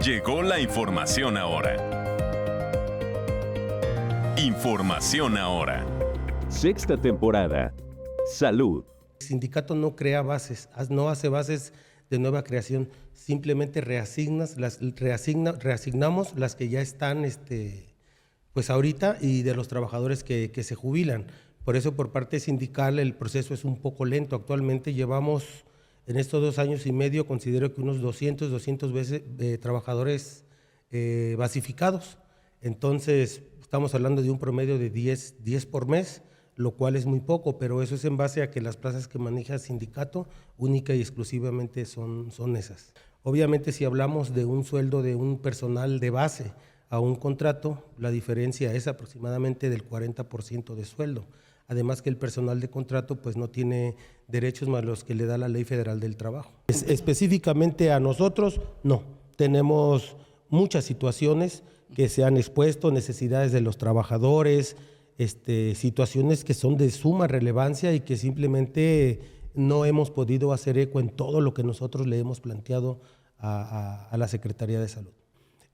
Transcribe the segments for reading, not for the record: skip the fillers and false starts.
Llegó la información ahora. Información ahora. Sexta temporada. Salud. El sindicato no crea bases, no hace bases de nueva creación, simplemente reasignamos las que ya están pues ahorita y de los trabajadores que se jubilan. Por eso por parte sindical el proceso es un poco lento. Actualmente llevamos en estos 2 años y medio, considero que unos 200 veces trabajadores basificados. Entonces estamos hablando de un promedio de 10 por mes, lo cual es muy poco, pero eso es en base a que las plazas que maneja el sindicato única y exclusivamente son esas. Obviamente si hablamos de un sueldo de un personal de base a un contrato, la diferencia es aproximadamente del 40% de sueldo. Además que el personal de contrato pues no tiene derechos más los que le da la Ley Federal del Trabajo. Específicamente a nosotros, no. Tenemos muchas situaciones que se han expuesto, necesidades de los trabajadores, situaciones que son de suma relevancia y que simplemente no hemos podido hacer eco en todo lo que nosotros le hemos planteado a la Secretaría de Salud.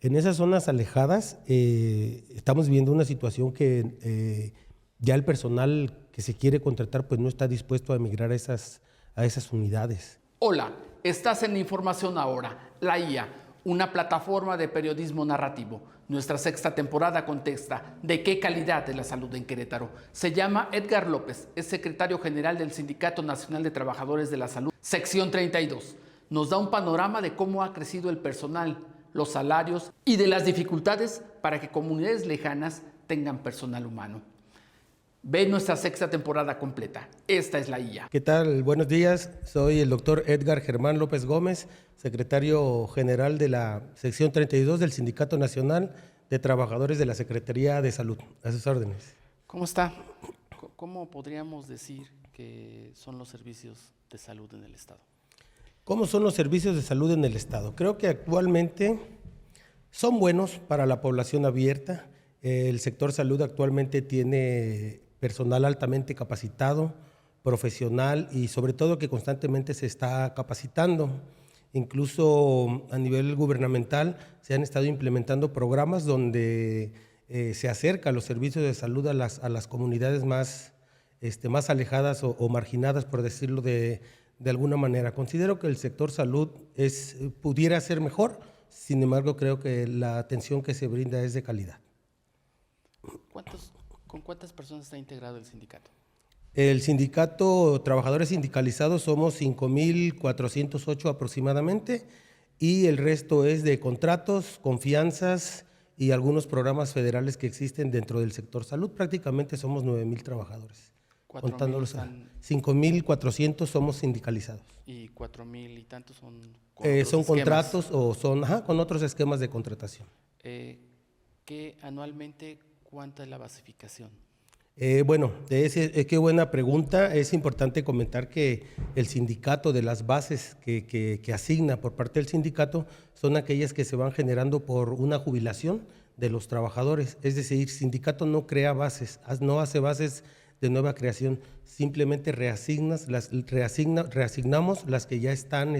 En esas zonas alejadas estamos viendo una situación que ya el personal que se quiere contratar pues no está dispuesto a emigrar a esas unidades. Hola, estás en Información Ahora, la IA, una plataforma de periodismo narrativo. Nuestra sexta temporada contesta ¿de qué calidad es la salud en Querétaro? Se llama Edgar López, es secretario general del Sindicato Nacional de Trabajadores de la Salud, sección 32. Nos da un panorama de cómo ha crecido el personal, los salarios y de las dificultades para que comunidades lejanas tengan personal humano. Ve nuestra sexta temporada completa. Esta es la IA. ¿Qué tal? Buenos días. Soy el doctor Edgar Germán López Gómez, secretario general de la sección 32 del Sindicato Nacional de Trabajadores de la Secretaría de Salud. A sus órdenes. ¿Cómo está? ¿Cómo podríamos decir que son los servicios de salud en el Estado? ¿Cómo son los servicios de salud en el Estado? Creo que actualmente son buenos para la población abierta. El sector salud actualmente tiene personal altamente capacitado, profesional y sobre todo que constantemente se está capacitando. Incluso a nivel gubernamental se han estado implementando programas donde se acerca los servicios de salud a las comunidades más alejadas o marginadas, por decirlo de alguna manera. Considero que el sector salud pudiera ser mejor, sin embargo creo que la atención que se brinda es de calidad. ¿Con cuántas personas está integrado el sindicato? El sindicato, trabajadores sindicalizados, somos 5,408 aproximadamente y el resto es de contratos, confianzas y algunos programas federales que existen dentro del sector salud. Prácticamente somos 9,000 trabajadores. Contándolos a 5,400 somos sindicalizados. ¿Y 4,000 y tantos son son contratos o son con otros esquemas de contratación? ¿Qué anualmente cuánta es la basificación? Qué buena pregunta. Es importante comentar que el sindicato, de las bases que asigna por parte del sindicato, son aquellas que se van generando por una jubilación de los trabajadores. Es decir, el sindicato no crea bases, no hace bases de nueva creación, simplemente reasignamos las que ya están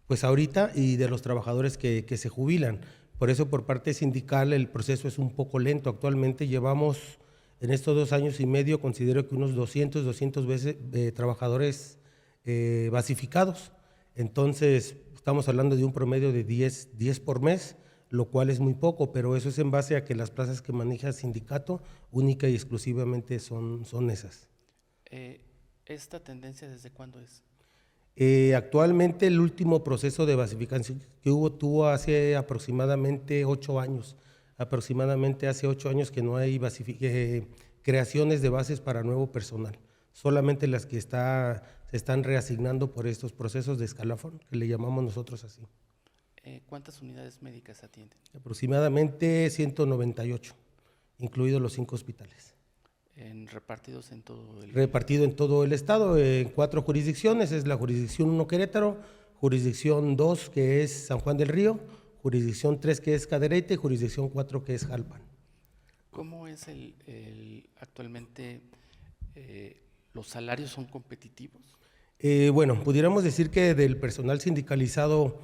pues ahorita y de los trabajadores que se jubilan. Por eso por parte sindical el proceso es un poco lento. Actualmente llevamos en estos 2 años y medio, considero que unos 200 veces trabajadores basificados. Entonces estamos hablando de un promedio de 10 por mes, lo cual es muy poco, pero eso es en base a que las plazas que maneja el sindicato única y exclusivamente son esas. ¿Esta tendencia desde cuándo es? Actualmente el último proceso de basificación que tuvo hace aproximadamente 8 años. Aproximadamente hace 8 años que no hay creaciones de bases para nuevo personal. Solamente las que se están reasignando por estos procesos de escalafón, que le llamamos nosotros así. ¿Cuántas unidades médicas atienden? Aproximadamente 198, incluidos los 5 hospitales. ¿Repartidos en todo el...? Repartido en todo el estado, en 4 jurisdicciones. Es la jurisdicción 1 Querétaro, jurisdicción 2 que es San Juan del Río, jurisdicción 3 que es Cadereyta y jurisdicción 4 que es Jalpan. ¿Cómo es actualmente los salarios son competitivos? Pudiéramos decir que del personal sindicalizado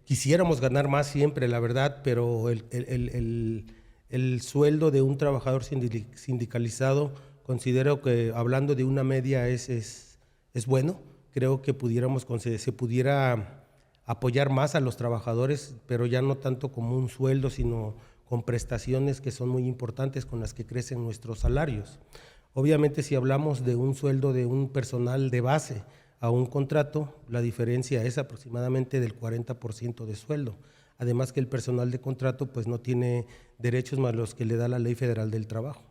quisiéramos ganar más siempre, la verdad, pero el sueldo de un trabajador sindicalizado, considero que hablando de una media es bueno. Creo que se pudiera apoyar más a los trabajadores, pero ya no tanto como un sueldo, sino con prestaciones que son muy importantes, con las que crecen nuestros salarios. Obviamente, si hablamos de un sueldo de un personal de base a un contrato, la diferencia es aproximadamente del 40% de sueldo. Además que el personal de contrato pues no tiene derechos más los que le da la Ley Federal del Trabajo.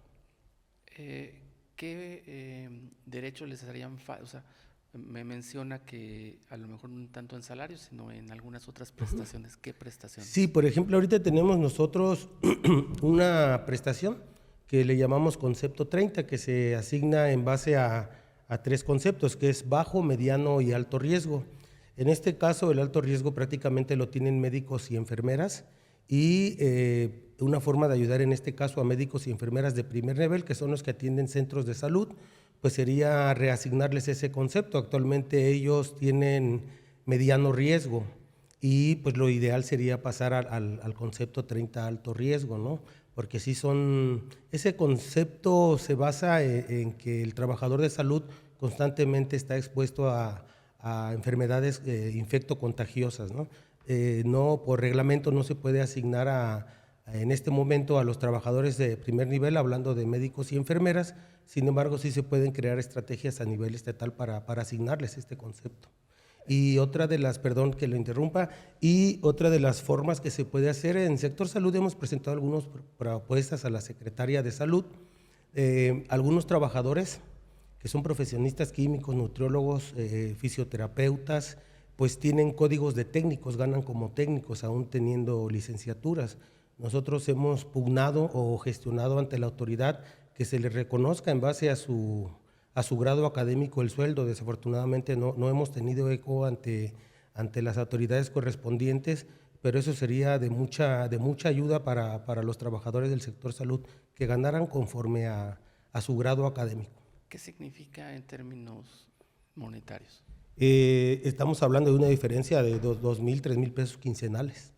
¿Qué derechos les harían falta? O sea, me menciona que a lo mejor no tanto en salarios, sino en algunas otras prestaciones. ¿Qué prestaciones? Sí, por ejemplo, ahorita tenemos nosotros una prestación que le llamamos Concepto 30, que se asigna en base a 3 conceptos, que es bajo, mediano y alto riesgo. En este caso, el alto riesgo prácticamente lo tienen médicos y enfermeras, y una forma de ayudar en este caso a médicos y enfermeras de primer nivel, que son los que atienden centros de salud, pues sería reasignarles ese concepto. Actualmente ellos tienen mediano riesgo y pues lo ideal sería pasar al concepto 30 alto riesgo, ¿no? Porque sí ese concepto se basa en que el trabajador de salud constantemente está expuesto a enfermedades infectocontagiosas, ¿no? No, por reglamento no se puede asignar en este momento a los trabajadores de primer nivel, hablando de médicos y enfermeras. Sin embargo, sí se pueden crear estrategias a nivel estatal para asignarles este concepto. Y otra de las, perdón que lo interrumpa, y otra de las formas que se puede hacer en el sector salud, hemos presentado algunas propuestas a la Secretaría de Salud. Algunos trabajadores que son profesionistas químicos, nutriólogos, fisioterapeutas, pues tienen códigos de técnicos, ganan como técnicos aún teniendo licenciaturas. Nosotros hemos pugnado o gestionado ante la autoridad que se les reconozca en base a su grado académico el sueldo. Desafortunadamente no hemos tenido eco ante las autoridades correspondientes, pero eso sería de mucha ayuda para los trabajadores del sector salud, que ganaran conforme a su grado académico. ¿Qué significa en términos monetarios? Estamos hablando de una diferencia de 2,000, 3,000 pesos quincenales.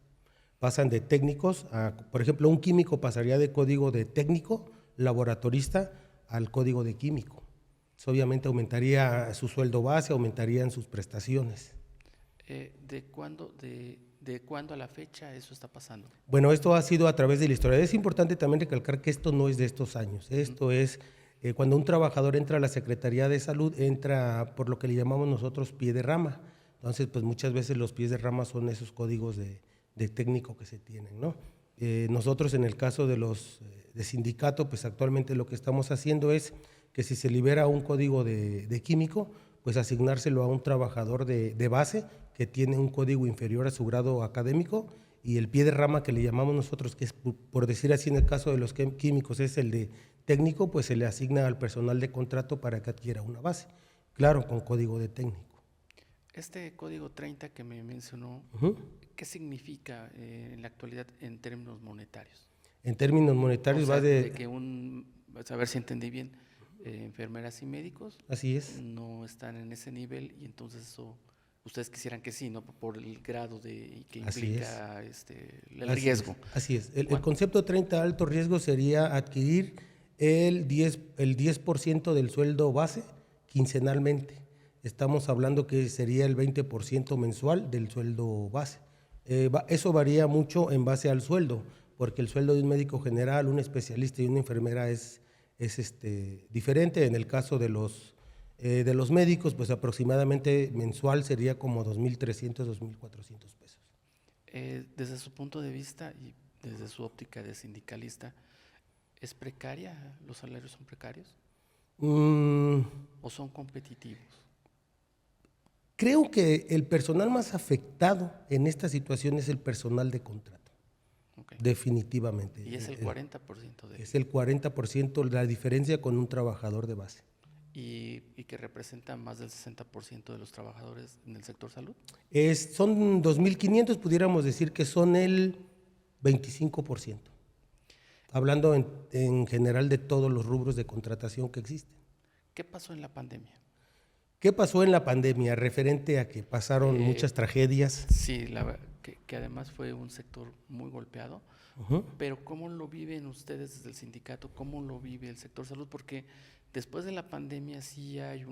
Pasan de técnicos por ejemplo, un químico pasaría de código de técnico, laboratorista, al código de químico. Eso obviamente aumentaría su sueldo base, aumentarían sus prestaciones. ¿De cuándo a la fecha eso está pasando? Bueno, esto ha sido a través de la historia. Es importante también recalcar que esto no es de estos años. Esto es cuando un trabajador entra a la Secretaría de Salud, entra por lo que le llamamos nosotros pie de rama. Entonces, pues muchas veces los pies de rama son esos códigos de técnico que se tienen, ¿no? Nosotros en el caso de sindicato, pues actualmente lo que estamos haciendo es que si se libera un código de químico, pues asignárselo a un trabajador de base que tiene un código inferior a su grado académico, y el pie de rama que le llamamos nosotros, que es por decir así en el caso de los químicos, es el de técnico, pues se le asigna al personal de contrato para que adquiera una base, claro, con código de técnico. Este código 30 que me mencionó, ¿qué significa en la actualidad en términos monetarios? En términos monetarios, o sea, va de que a ver si entendí bien, enfermeras y médicos, así es, no están en ese nivel, y entonces eso, ustedes quisieran que sí, ¿no? Por el grado que implica el riesgo. Así es. El concepto 30 alto riesgo sería adquirir el 10% del sueldo base quincenalmente. Estamos hablando que sería el 20% mensual del sueldo base. Eso varía mucho en base al sueldo, porque el sueldo de un médico general, un especialista y una enfermera es diferente. En el caso de los médicos, pues aproximadamente mensual sería como 2,300, 2,400 pesos. Desde su punto de vista y desde su óptica de sindicalista, ¿es precaria? ¿Los salarios son precarios? ¿O son competitivos? Creo que el personal más afectado en esta situación es el personal de contrato. Okay. Definitivamente. ¿Y es el 40% de Es el 40% la diferencia con un trabajador de base. ¿Y que representa más del 60% de los trabajadores en el sector salud? Son 2,500, pudiéramos decir que son el 25%. Hablando en general de todos los rubros de contratación que existen. ¿Qué pasó en la pandemia? ¿Qué pasó en la pandemia? Referente a que pasaron muchas tragedias. Sí, que además fue un sector muy golpeado, pero ¿cómo lo viven ustedes desde el sindicato? ¿Cómo lo vive el sector salud? Porque después de la pandemia sí hay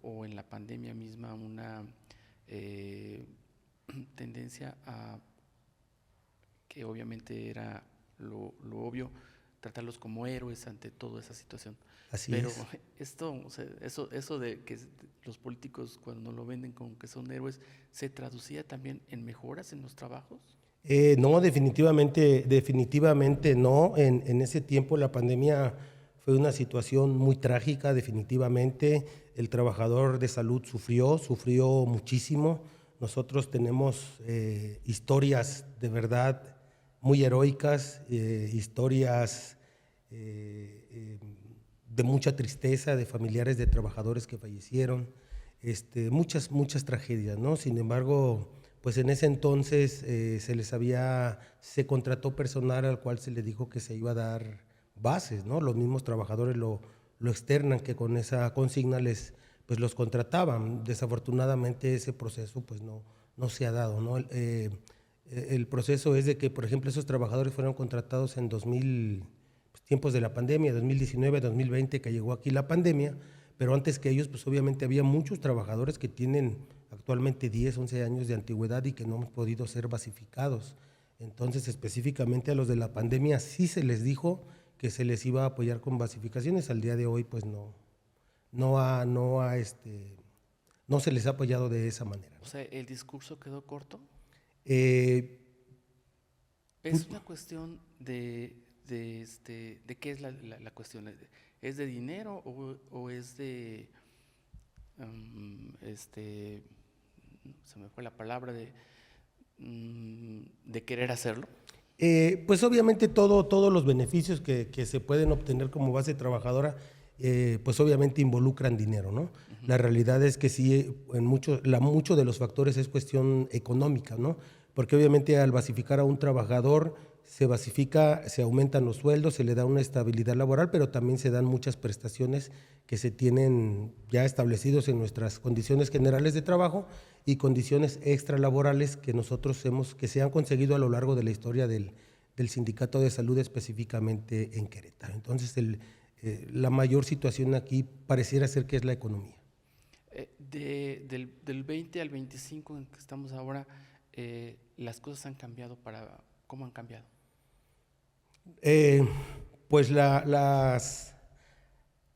o en la pandemia misma, una tendencia a, que obviamente era lo obvio, tratarlos como héroes ante toda esa situación. Pero esto, o sea, eso de que los políticos cuando lo venden como que son héroes, ¿se traducía también en mejoras en los trabajos? No, definitivamente no. En ese tiempo la pandemia fue una situación muy trágica, definitivamente. El trabajador de salud sufrió muchísimo. Nosotros tenemos historias de verdad muy heroicas, historias de mucha tristeza, de familiares de trabajadores que fallecieron, muchas tragedias, ¿no? Sin embargo, pues en ese entonces se contrató personal al cual se le dijo que se iba a dar bases, ¿no? Los mismos trabajadores lo externan, que con esa consigna pues los contrataban. Desafortunadamente ese proceso pues no se ha dado, ¿no? El proceso es de que, por ejemplo, esos trabajadores fueron contratados en tiempos de la pandemia, 2019, 2020, que llegó aquí la pandemia, pero antes que ellos, pues obviamente había muchos trabajadores que tienen actualmente 10, 11 años de antigüedad y que no han podido ser basificados. Entonces, específicamente a los de la pandemia sí se les dijo que se les iba a apoyar con basificaciones. Al día de hoy, pues no se les ha apoyado de esa manera. O sea, ¿el discurso quedó corto? Es una cuestión de qué es la cuestión. ¿Es de dinero o es de se me fue la palabra de querer hacerlo? Pues obviamente todos los beneficios que se pueden obtener como base trabajadora, pues obviamente involucran dinero, ¿no? La realidad es que sí, mucho de los factores es cuestión económica, ¿no? Porque obviamente al basificar a un trabajador se basifica, se aumentan los sueldos, se le da una estabilidad laboral, pero también se dan muchas prestaciones que se tienen ya establecidos en nuestras condiciones generales de trabajo y condiciones extralaborales que se han conseguido a lo largo de la historia del Sindicato de Salud, específicamente en Querétaro. Entonces, la mayor situación aquí pareciera ser que es la economía. Del 20 al 25 en que estamos ahora, las cosas han cambiado ¿cómo han cambiado? Pues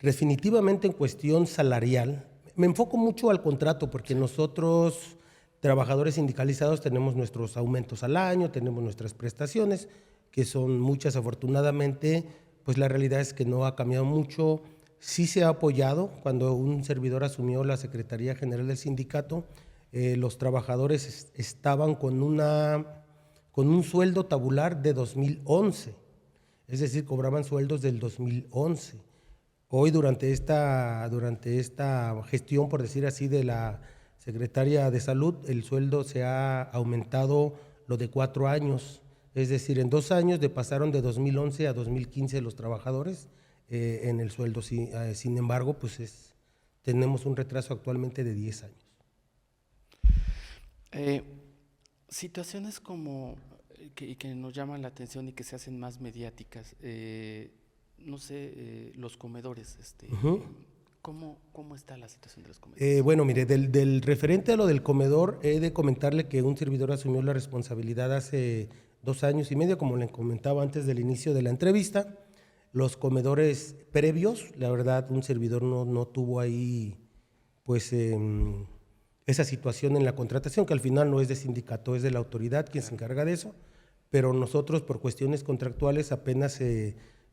definitivamente en cuestión salarial, me enfoco mucho al contrato porque nosotros, trabajadores sindicalizados, tenemos nuestros aumentos al año, tenemos nuestras prestaciones, que son muchas afortunadamente, pues la realidad es que no ha cambiado mucho. Sí se ha apoyado. Cuando un servidor asumió la Secretaría General del Sindicato, los trabajadores estaban con un sueldo tabular de 2011, es decir, cobraban sueldos del 2011. Hoy, durante esta gestión, por decir así, de la Secretaría de Salud, el sueldo se ha aumentado lo de 4 años, es decir, en 2 años pasaron de 2011 a 2015 los trabajadores en el sueldo. Sin embargo, pues tenemos un retraso actualmente de 10 años. Situaciones como que nos llaman la atención y que se hacen más mediáticas, no sé, los comedores, ¿cómo está la situación de los comedores? Bueno, mire, del referente a lo del comedor, he de comentarle que un servidor asumió la responsabilidad hace 2 años y medio, como le comentaba antes del inicio de la entrevista. Los comedores previos, la verdad, un servidor no tuvo ahí, pues, esa situación en la contratación, que al final no es de sindicato, es de la autoridad quien se encarga de eso, pero nosotros por cuestiones contractuales apenas,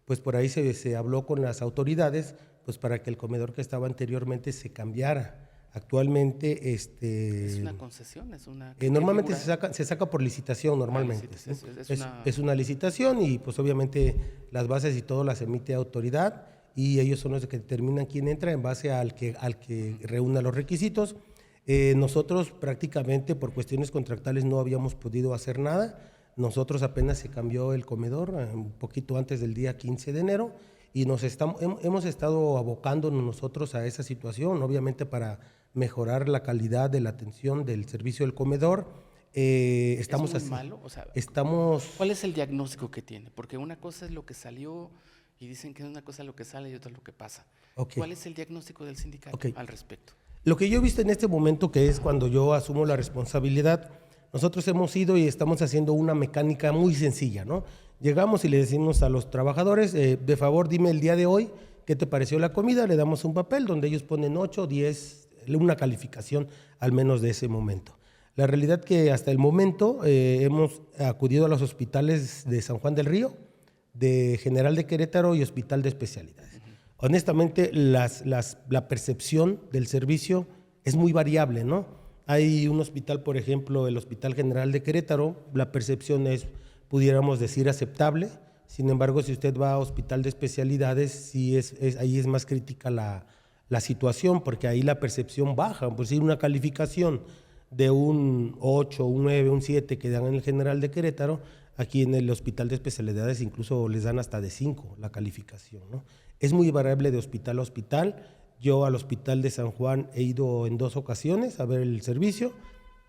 pues por ahí se habló con las autoridades, pues para que el comedor que estaba anteriormente se cambiara. Actualmente, ¿Es una concesión? Normalmente se saca por licitación, normalmente. Es una licitación y pues obviamente las bases y todo las emite autoridad y ellos son los que determinan quién entra en base al que reúna los requisitos. Nosotros prácticamente por cuestiones contractuales no habíamos podido hacer nada. Nosotros apenas se cambió el comedor un poquito antes del día 15 de enero y hemos estado abocándonos nosotros a esa situación, obviamente para mejorar la calidad de la atención del servicio del comedor. Estamos ¿Es muy así. malo? O sea, Estamos... ¿cuál es el diagnóstico que tiene? Porque una cosa es lo que salió y dicen que una cosa es lo que sale y otra es lo que pasa. Ok. ¿Cuál es el diagnóstico del sindicato Ok. al respecto? Lo que yo he visto en este momento, que es cuando yo asumo la responsabilidad, nosotros hemos ido y estamos haciendo una mecánica muy sencilla, ¿no? Llegamos y le decimos a los trabajadores, de favor, dime el día de hoy, ¿qué te pareció la comida? Le damos un papel donde ellos ponen 8, 10, una calificación al menos de ese momento. La realidad que hasta el momento hemos acudido a los hospitales de San Juan del Río, de General de Querétaro y Hospital de Especialidades. Honestamente, la percepción del servicio es muy variable, ¿no? Hay un hospital, por ejemplo, el Hospital General de Querétaro, la percepción es, pudiéramos decir, aceptable. Sin embargo, si usted va a Hospital de Especialidades, sí ahí es más crítica la situación, porque ahí la percepción baja. Por decir, una calificación de un 8, un 9, un 7 que dan en el General de Querétaro, aquí en el Hospital de Especialidades incluso les dan hasta de 5 la calificación, ¿no? Es muy variable de hospital a hospital. Yo al Hospital de San Juan he ido en 2 ocasiones a ver el servicio,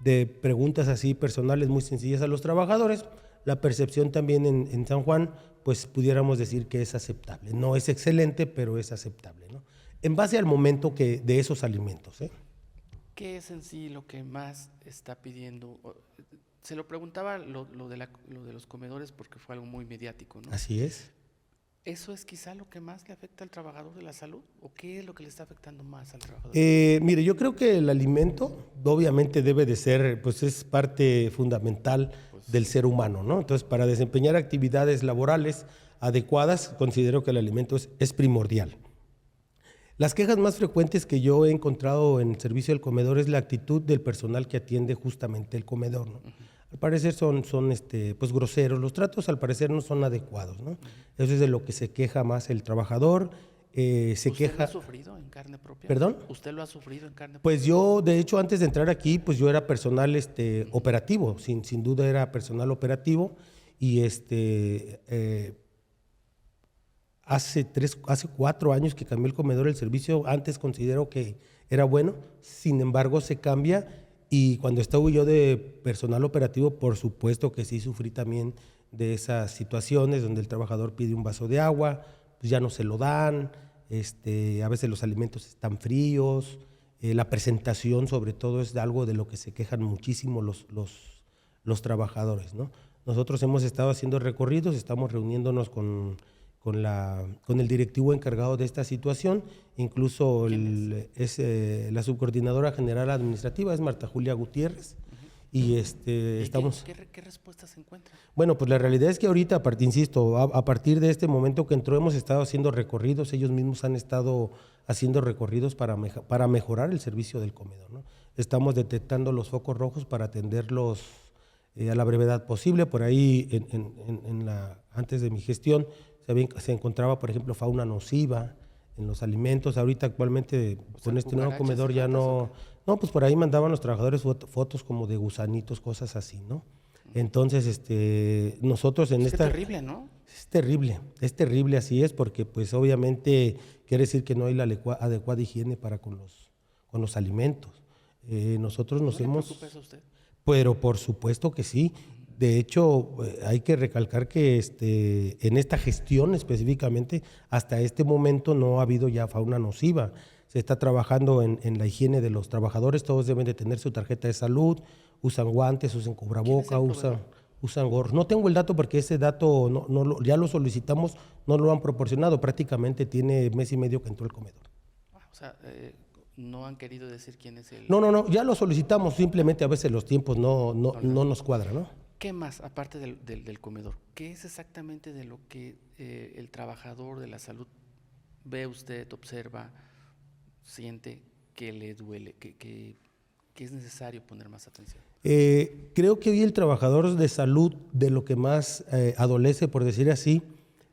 de preguntas así personales muy sencillas a los trabajadores. La percepción también en San Juan, pues pudiéramos decir que es aceptable. No es excelente, pero es aceptable, ¿no? En base al momento de esos alimentos, ¿eh? ¿Qué es en sí lo que más está pidiendo? Se lo preguntaba lo de los comedores porque fue algo muy mediático, ¿no? Así es. ¿Eso es quizá lo que más le afecta al trabajador de la salud? ¿O qué es lo que le está afectando más al trabajador? Mire, yo creo que el alimento obviamente debe de ser, pues es parte fundamental del ser humano, ¿no? Entonces, para desempeñar actividades laborales adecuadas, considero que el alimento es primordial. Las quejas más frecuentes que yo he encontrado en el servicio del comedor es la actitud del personal que atiende justamente el comedor, ¿no? Al parecer son pues groseros, los tratos al parecer no son adecuados, ¿no? Eso es de lo que se queja más el trabajador. ¿Usted lo ha sufrido en carne propia? ¿Perdón? ¿Usted lo ha sufrido en carne propia? Pues yo, de hecho, antes de entrar aquí, pues yo era personal operativo, sin duda era personal operativo, y hace 4 años que cambió el comedor, el servicio antes considero que era bueno, sin embargo se cambia, y cuando estaba yo de personal operativo, por supuesto que sí sufrí también de esas situaciones donde el trabajador pide un vaso de agua, pues ya no se lo dan, a veces los alimentos están fríos, la presentación sobre todo es algo de lo que se quejan muchísimo los trabajadores, ¿no? Nosotros hemos estado haciendo recorridos, estamos reuniéndonos con el directivo encargado de esta situación, incluso la subcoordinadora general administrativa es Marta Julia Gutiérrez, y estamos... ¿Qué respuestas se encuentran? Bueno, pues la realidad es que ahorita, insisto, a partir de este momento que entró hemos estado haciendo recorridos, ellos mismos han estado haciendo recorridos para mejorar el servicio del comedor, ¿no? Estamos detectando los focos rojos para atenderlos a la brevedad posible. Por ahí, antes de mi gestión, se encontraba, por ejemplo, fauna nociva en los alimentos. Ahorita actualmente con este nuevo comedor ya no... No, pues por ahí mandaban los trabajadores fotos como de gusanitos, cosas así, ¿no? Entonces, nosotros en esta... Es terrible, ¿no? Es terrible, así es, porque pues obviamente quiere decir que no hay la adecuada higiene para con los alimentos. Nosotros nos ¿No le hemos... preocupa eso a usted? Pero por supuesto que sí. De hecho, hay que recalcar que en esta gestión específicamente, hasta este momento no ha habido ya fauna nociva. Se está trabajando en la higiene de los trabajadores, todos deben de tener su tarjeta de salud, usan guantes, usan cubreboca, usan gorros. No tengo el dato porque ese dato ya lo solicitamos, no lo han proporcionado, prácticamente tiene mes y medio que entró el comedor. O sea, no han querido decir quién es el... No, ya lo solicitamos, simplemente a veces los tiempos no nos cuadran, ¿no? ¿Qué más, aparte del comedor? ¿Qué es exactamente de lo que el trabajador de la salud ve usted, observa, siente que le duele, que es necesario poner más atención? Creo que hoy el trabajador de salud de lo que más adolece, por decir así,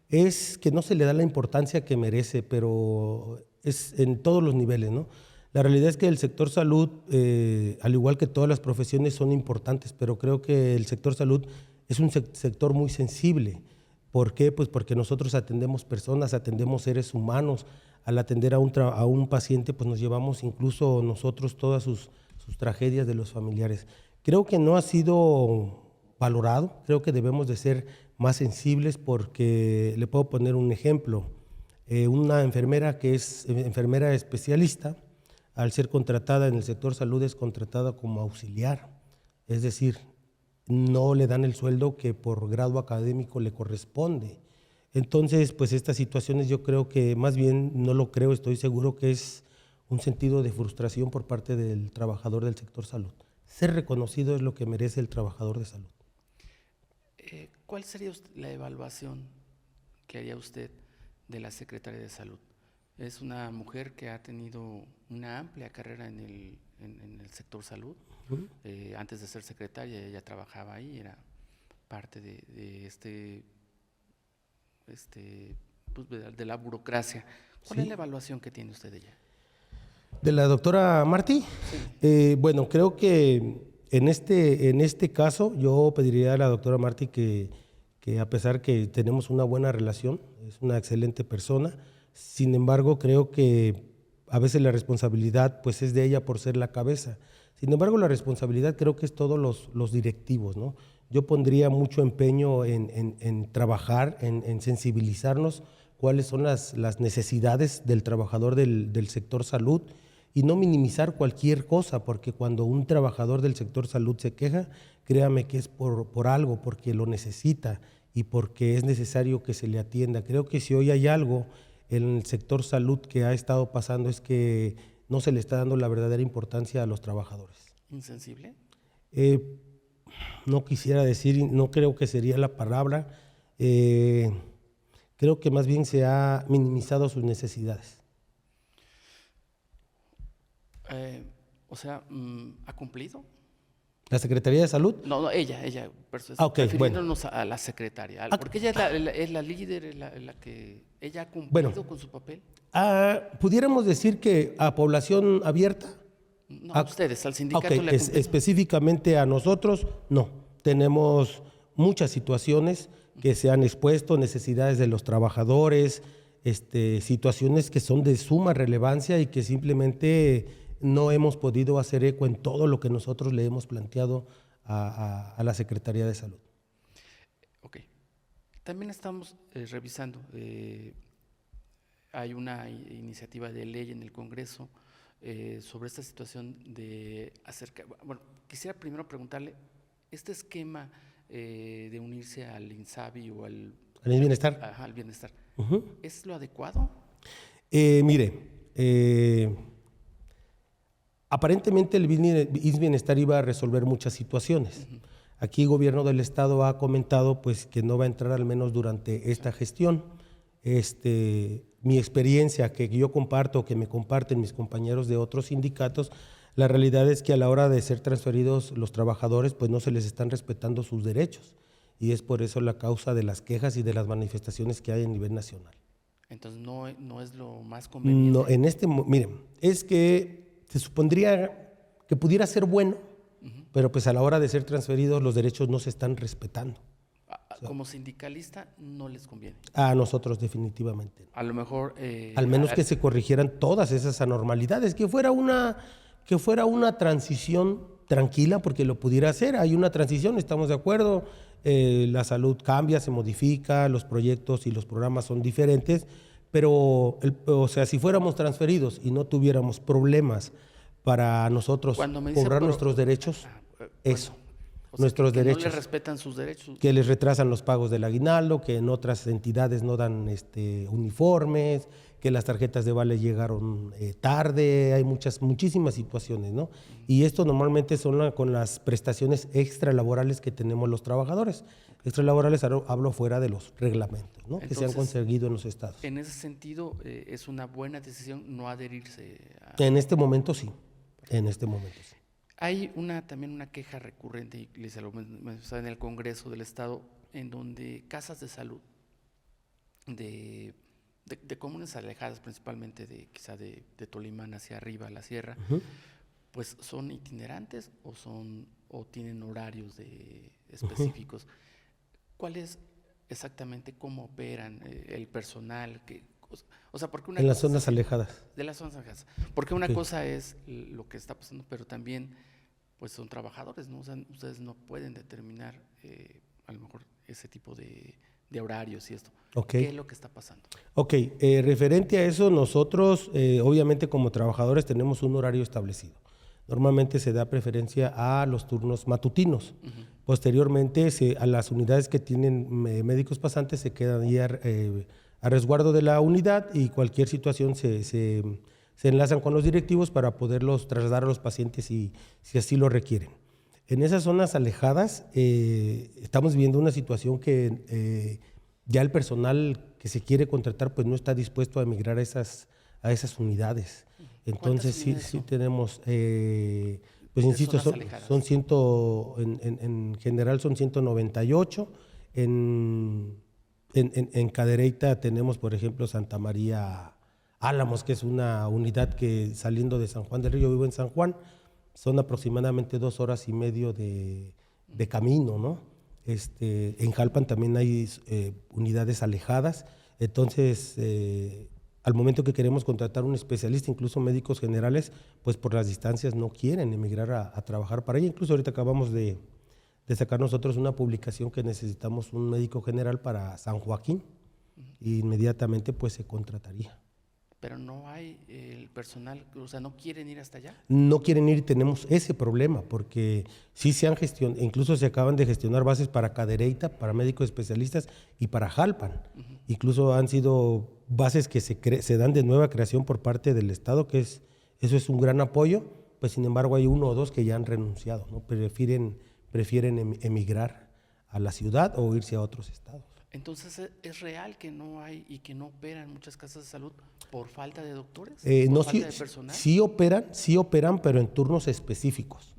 es que no se le da la importancia que merece, pero es en todos los niveles, ¿no? La realidad es que el sector salud, al igual que todas las profesiones, son importantes, pero creo que el sector salud es un sector muy sensible. ¿Por qué? Pues porque nosotros atendemos personas, atendemos seres humanos. Al atender a un paciente, pues nos llevamos incluso nosotros todas sus tragedias de los familiares. Creo que no ha sido valorado, creo que debemos de ser más sensibles porque le puedo poner un ejemplo. Una enfermera que es enfermera especialista, al ser contratada en el sector salud es contratada como auxiliar, es decir, no le dan el sueldo que por grado académico le corresponde. Entonces, pues estas situaciones yo creo que, más bien no lo creo, estoy seguro que es un sentido de frustración por parte del trabajador del sector salud. Ser reconocido es lo que merece el trabajador de salud. ¿Cuál sería la evaluación que haría usted de la Secretaría de Salud? Es una mujer que ha tenido una amplia carrera en el sector salud. Antes de ser secretaria, ella trabajaba ahí, era parte de de la burocracia. ¿Cuál es la evaluación que tiene usted de ella? ¿De la doctora Martí? Sí. Bueno, creo que en este caso yo pediría a la doctora Martí que a pesar que tenemos una buena relación, es una excelente persona, sin embargo creo que a veces la responsabilidad pues es de ella por ser la cabeza. Sin embargo, la responsabilidad creo que es todos los directivos, ¿no? Yo pondría mucho empeño en trabajar, en sensibilizarnos cuáles son las necesidades del trabajador del sector salud y no minimizar cualquier cosa, porque cuando un trabajador del sector salud se queja, créame que es por algo, porque lo necesita y porque es necesario que se le atienda. Creo que si hoy hay algo en el sector salud que ha estado pasando es que no se le está dando la verdadera importancia a los trabajadores. ¿Insensible? No quisiera decir, no creo que sería la palabra. Creo que más bien se ha minimizado sus necesidades. ¿Ha cumplido? ¿La Secretaría de Salud? No, ella. Refiriéndonos a la secretaria. Porque ella es la líder, es la que ella ha cumplido con su papel. Pudiéramos decir que a población abierta. No, a ustedes, al sindicato. Específicamente a nosotros, no. Tenemos muchas situaciones que se han expuesto, necesidades de los trabajadores, situaciones que son de suma relevancia y que simplemente no hemos podido hacer eco en todo lo que nosotros le hemos planteado a la Secretaría de Salud. Ok. También estamos revisando, hay una iniciativa de ley en el Congreso sobre esta situación de acercar. Bueno, quisiera primero preguntarle, este esquema de unirse al INSABI o al bienestar. Ajá, al bienestar, ¿es lo adecuado? Aparentemente el Bienestar iba a resolver muchas situaciones. Aquí el gobierno del estado ha comentado pues que no va a entrar al menos durante esta gestión. Mi experiencia que yo comparto, que me comparten mis compañeros de otros sindicatos, la realidad es que a la hora de ser transferidos los trabajadores pues no se les están respetando sus derechos y es por eso la causa de las quejas y de las manifestaciones que hay a nivel nacional. Entonces no es lo más conveniente. No, miren, es que se supondría que pudiera ser bueno, pero pues a la hora de ser transferidos los derechos no se están respetando. Como sindicalista no les conviene. A nosotros definitivamente. A lo mejor… al menos que se corrigieran todas esas anormalidades, que fuera una transición tranquila, porque lo pudiera hacer. Hay una transición, estamos de acuerdo, la salud cambia, se modifica, los proyectos y los programas son diferentes, pero si fuéramos transferidos y no tuviéramos problemas para nosotros cobrar nuestros derechos, eso. Nuestros derechos. No les respetan sus derechos. Que les retrasan los pagos del aguinaldo, que en otras entidades no dan uniformes, que las tarjetas de vale llegaron tarde, hay muchísimas situaciones, ¿no? Y esto normalmente son con las prestaciones extralaborales que tenemos los trabajadores. Extralaborales hablo fuera de los reglamentos, ¿no? Entonces, que se han conseguido en los estados. En ese sentido, ¿es una buena decisión no adherirse En este momento sí, en este momento sí. Hay también una queja recurrente, y en el Congreso del Estado, en donde casas de salud de comunes alejadas, principalmente quizá de Tolimán hacia arriba, a la sierra, pues son itinerantes o tienen horarios específicos. ¿Cuál es exactamente cómo operan el personal? Porque en las zonas alejadas. De las zonas alejadas. Porque una cosa es lo que está pasando, pero también pues son trabajadores, ¿no? O sea, ustedes no pueden determinar a lo mejor ese tipo de horarios y esto. Okay. ¿Qué es lo que está pasando? Ok, referente a eso, nosotros obviamente como trabajadores tenemos un horario establecido. Normalmente se da preferencia a los turnos matutinos. Posteriormente, a las unidades que tienen médicos pasantes se quedan ahí a resguardo de la unidad y cualquier situación se enlazan con los directivos para poderlos trasladar a los pacientes si así lo requieren. En esas zonas alejadas estamos viviendo una situación que ya el personal que se quiere contratar pues no está dispuesto a emigrar a esas unidades. Entonces sí tenemos, pues insisto, en general son 198. En Cadereyta tenemos, por ejemplo, Santa María Álamos, que es una unidad que saliendo de San Juan del Río, vivo en San Juan, son aproximadamente 2 horas y medio de camino, ¿no? En Jalpan también hay unidades alejadas, entonces al momento que queremos contratar un especialista, incluso médicos generales, pues por las distancias no quieren emigrar a trabajar para allá. Incluso ahorita acabamos de sacar nosotros una publicación que necesitamos un médico general para San Joaquín y inmediatamente pues se contrataría. Pero no hay el personal, o sea, ¿no quieren ir hasta allá? No quieren ir y tenemos ese problema, porque sí se han gestionado, incluso se acaban de gestionar bases para Cadereyta, para médicos especialistas y para Jalpan. Incluso han sido bases que se dan de nueva creación por parte del Estado, eso es un gran apoyo, pues sin embargo hay 1 o 2 que ya han renunciado, ¿no? Prefieren emigrar a la ciudad o irse a otros estados. Entonces, ¿es real que no hay y que no operan muchas casas de salud por falta de doctores? No, falta de personal? Sí operan, pero en turnos específicos.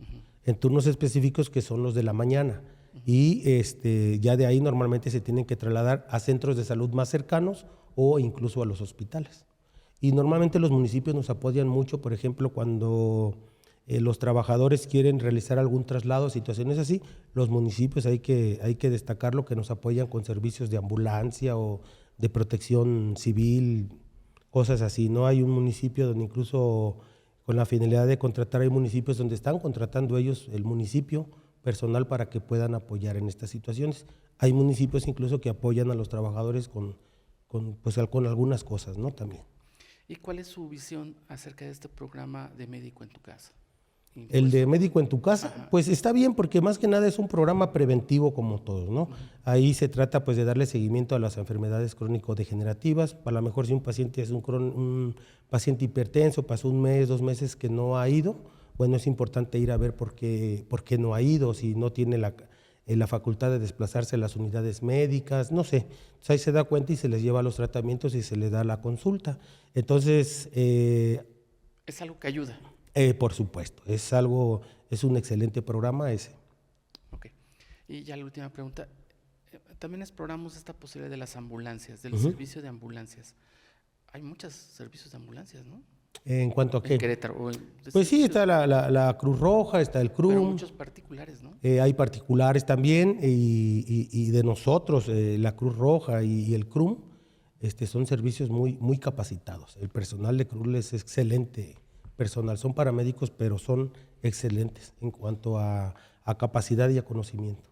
En turnos específicos que son los de la mañana. Y ya de ahí normalmente se tienen que trasladar a centros de salud más cercanos o incluso a los hospitales. Y normalmente los municipios nos apoyan mucho, por ejemplo, cuando los trabajadores quieren realizar algún traslado, situaciones así, los municipios hay que destacarlo, que nos apoyan con servicios de ambulancia o de protección civil, cosas así. No hay un municipio donde incluso con la finalidad de contratar, hay municipios donde están contratando ellos, el municipio, personal para que puedan apoyar en estas situaciones. Hay municipios incluso que apoyan a los trabajadores con algunas cosas, ¿no? También. ¿Y cuál es su visión acerca de este programa de Médico en tu Casa? El de Médico en tu Casa, pues está bien porque más que nada es un programa preventivo como todos, ¿no? Ahí se trata pues de darle seguimiento a las enfermedades crónico-degenerativas. A lo mejor si un paciente es un paciente hipertenso, pasó 1 mes, 2 meses que no ha ido, bueno, es importante ir a ver por qué no ha ido, si no tiene la facultad de desplazarse a las unidades médicas, no sé. Entonces ahí se da cuenta y se les lleva a los tratamientos y se les da la consulta. Entonces es algo que ayuda. Por supuesto, es un excelente programa ese. Ok. Y ya la última pregunta. También exploramos esta posibilidad de las ambulancias, del servicio de ambulancias. Hay muchos servicios de ambulancias, ¿no? ¿En cuanto a qué? En Querétaro. Pues sí, está la Cruz Roja, está el CRUM. Pero muchos particulares, ¿no? Hay particulares también y de nosotros, la Cruz Roja y el CRUM, son servicios muy, muy capacitados. El personal de CRUM es excelente personal, son paramédicos, pero son excelentes en cuanto a capacidad y a conocimiento.